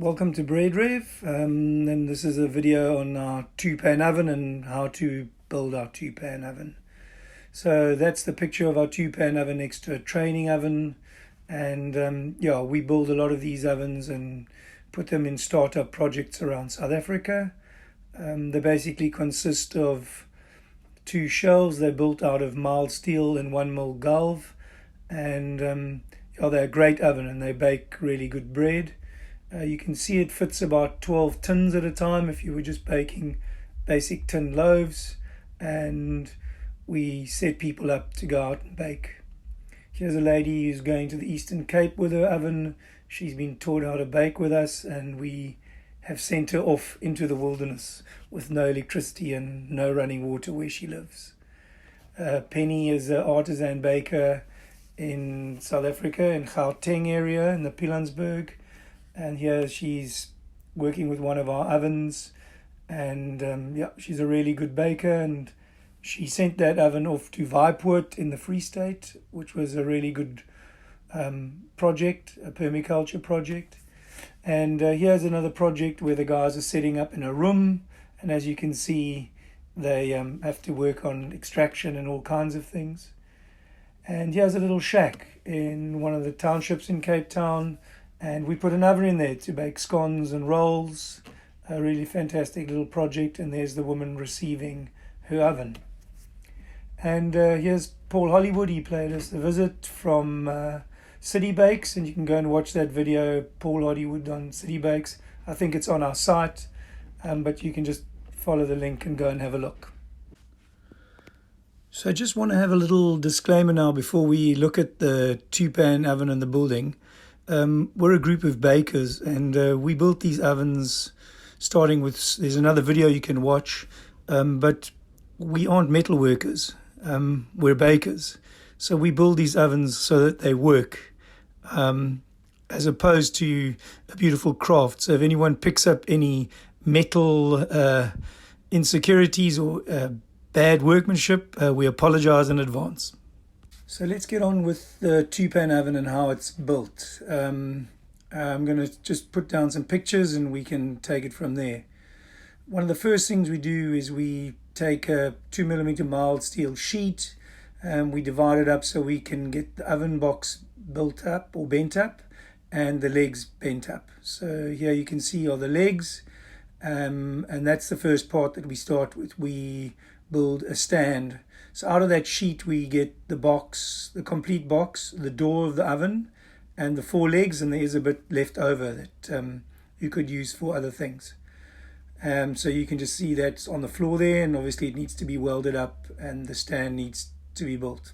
Welcome to Bread Rev, and this is a video on our two-pan oven and how to build our two-pan oven. So that's the picture of our two-pan oven next to a training oven, and we build a lot of these ovens and put them in startup projects around South Africa. They basically consist of two shelves. They're built out of mild steel and 1 mil galv, and they're a great oven and they bake really good bread. You can see it fits about 12 tins at a time if you were just baking basic tin loaves, and we set people up to go out and bake. Here's a lady who's going to the Eastern Cape with her oven. She's been taught how to bake with us, and we have sent her off into the wilderness with no electricity and no running water where she lives. Penny is an artisan baker in South Africa, in Gauteng area, in the Pilanesberg. And here she's working with one of our ovens, and she's a really good baker, and she sent that oven off to Vipoort in the Free State, which was a really good project, a permaculture project. And here's another project where the guys are setting up in a room, and as you can see, they have to work on extraction and all kinds of things. And here's a little shack in one of the townships in Cape Town, and we put an oven in there to bake scones and rolls. A really fantastic little project, and there's the woman receiving her oven. And here's Paul Hollywood. He played us a visit from City Bakes, and you can go and watch that video, Paul Hollywood on City Bakes. I think it's on our site, but you can just follow the link and go and have a look. So I just want to have a little disclaimer now before we look at the two-pan oven and the building. We're a group of bakers, and we built these ovens starting with, there's another video you can watch, but we aren't metal workers, we're bakers. So we build these ovens so that they work, as opposed to a beautiful craft. So if anyone picks up any metal insecurities or bad workmanship, we apologize in advance. So let's get on with the two-pan oven and how it's built. I'm going to just put down some pictures and we can take it from there. One of the first things we do is we take a 2mm mild steel sheet, and we divide it up so we can get the oven box built up or bent up and the legs bent up. So here you can see are the legs, and that's the first part that we start with. We build a stand. So out of that sheet we get the box, the complete box, the door of the oven, and the 4 legs, and there is a bit left over that you could use for other things. So you can just see that's on the floor there, and obviously it needs to be welded up and the stand needs to be built.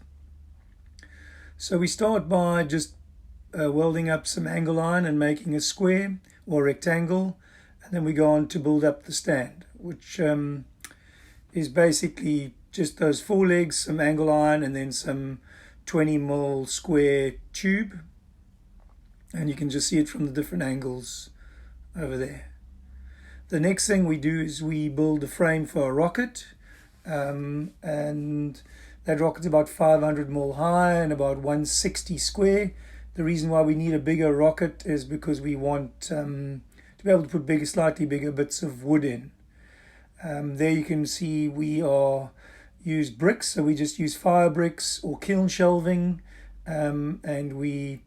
So we start by just welding up some angle iron and making a square or rectangle, and then we go on to build up the stand, which is basically just those 4 legs, some angle iron, and then some 20 mil square tube. And you can just see it from the different angles over there. The next thing we do is we build a frame for a rocket. And that rocket's about 500 mil high and about 160 square. The reason why we need a bigger rocket is because we want to be able to put slightly bigger bits of wood in. There you can see we use bricks, so we just use fire bricks or kiln shelving, and we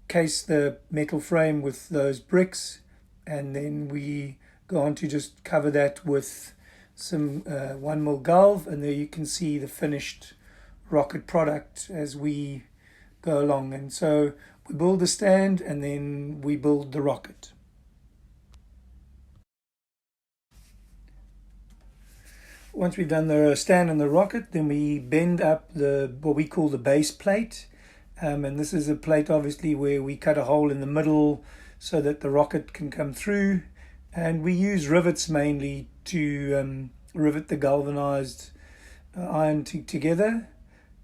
case the metal frame with those bricks, and then we go on to just cover that with some 1 mil galv, and there you can see the finished rocket product as we go along. And so we build the stand and then we build the rocket. Once we've done the stand and the rocket, then we bend up what we call the base plate. And this is a plate obviously where we cut a hole in the middle so that the rocket can come through. And we use rivets mainly to rivet the galvanized iron together.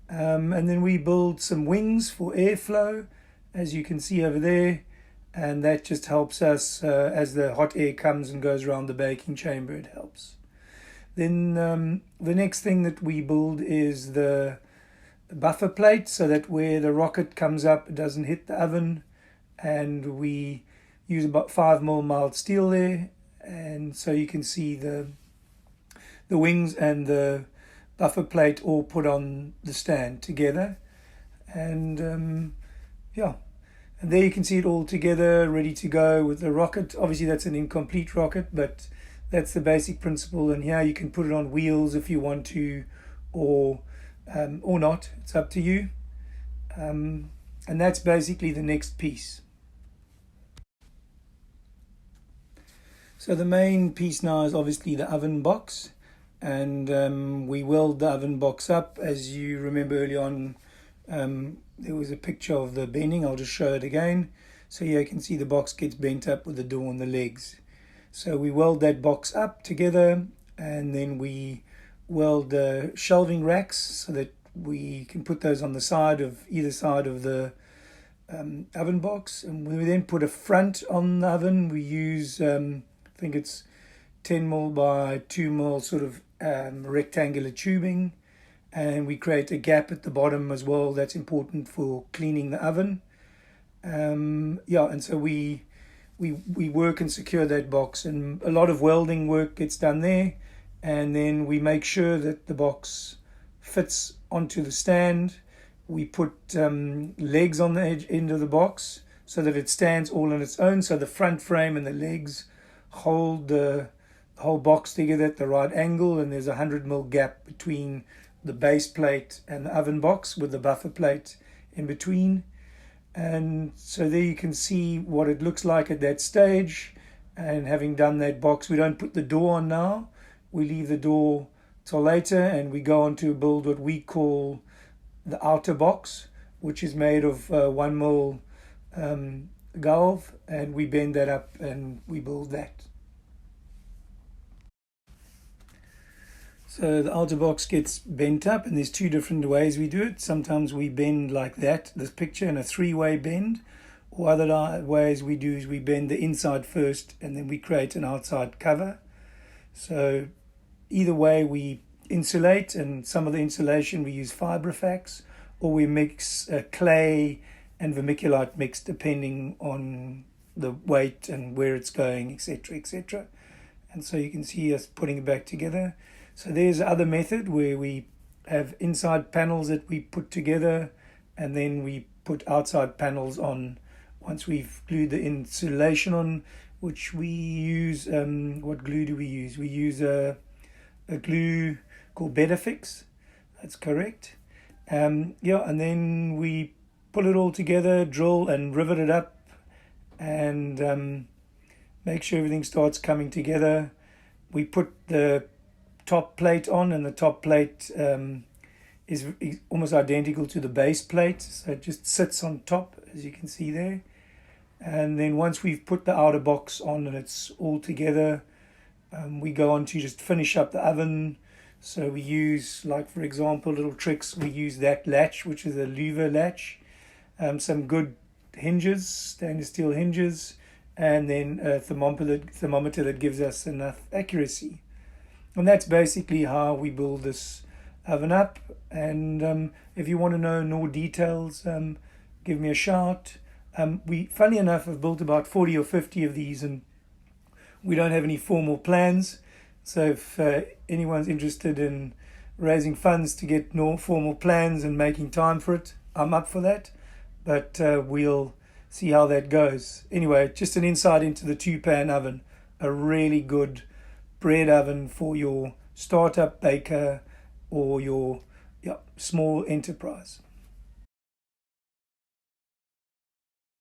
And then we build some wings for airflow, as you can see over there. And that just helps us as the hot air comes and goes around the baking chamber, it helps. Then the next thing that we build is the buffer plate, so that where the rocket comes up, it doesn't hit the oven. And we use about 5mm mild steel there, and so you can see the wings and the buffer plate all put on the stand together. And yeah, and there you can see it all together, ready to go with the rocket. Obviously that's an incomplete rocket, but that's the basic principle. And here you can put it on wheels if you want to, or not. It's up to you. And that's basically the next piece. So the main piece now is obviously the oven box, and we weld the oven box up. As you remember early on, there was a picture of the bending. I'll just show it again. So here you can see the box gets bent up with the door and the legs. So we weld that box up together, and then we weld the shelving racks so that we can put those on the side of either side of the oven box. And we then put a front on the oven. We use I think it's 10mm by 2mm sort of rectangular tubing, and we create a gap at the bottom as well. That's important for cleaning the oven. Yeah, and so we work and secure that box, and a lot of welding work gets done there, and then we make sure that the box fits onto the stand. We put legs on the end of the box so that it stands all on its own, so the front frame and the legs hold the whole box together at the right angle, and there's a 100mm gap between the base plate and the oven box with the buffer plate in between. And so there you can see what it looks like at that stage. And having done that box, we don't put the door on now. We leave the door till later, and we go on to build what we call the outer box, which is made of 1mm galv, and we bend that up and we build that. So the outer box gets bent up, and there's two different ways we do it. Sometimes we bend like that, this picture, in a 3-way bend, or other ways we do is we bend the inside first and then we create an outside cover. So either way we insulate, and some of the insulation we use Fiberfax, or we mix clay and vermiculite mix depending on the weight and where it's going, etc., etc. And so you can see us putting it back together. So there's the other method where we have inside panels that we put together, and then we put outside panels on once we've glued the insulation on, which we use, what glue do we use? We use a glue called Betafix. That's correct. Yeah, and then we pull it all together, drill and rivet it up, and make sure everything starts coming together. We put the top plate on, and the top plate is almost identical to the base plate, so it just sits on top, as you can see there. And then once we've put the outer box on and it's all together, we go on to just finish up the oven. So we use, like for example, little tricks, we use that latch, which is a louver latch, some good hinges, stainless steel hinges, and then a thermometer that gives us enough accuracy. And that's basically how we build this oven up. And if you want to know more details, give me a shout. We, funny enough, have built about 40 or 50 of these, and we don't have any formal plans. So if anyone's interested in raising funds to get more formal plans and making time for it, I'm up for that. But we'll see how that goes. Anyway, just an insight into the tupan oven, a really good bread oven for your startup baker or your small enterprise.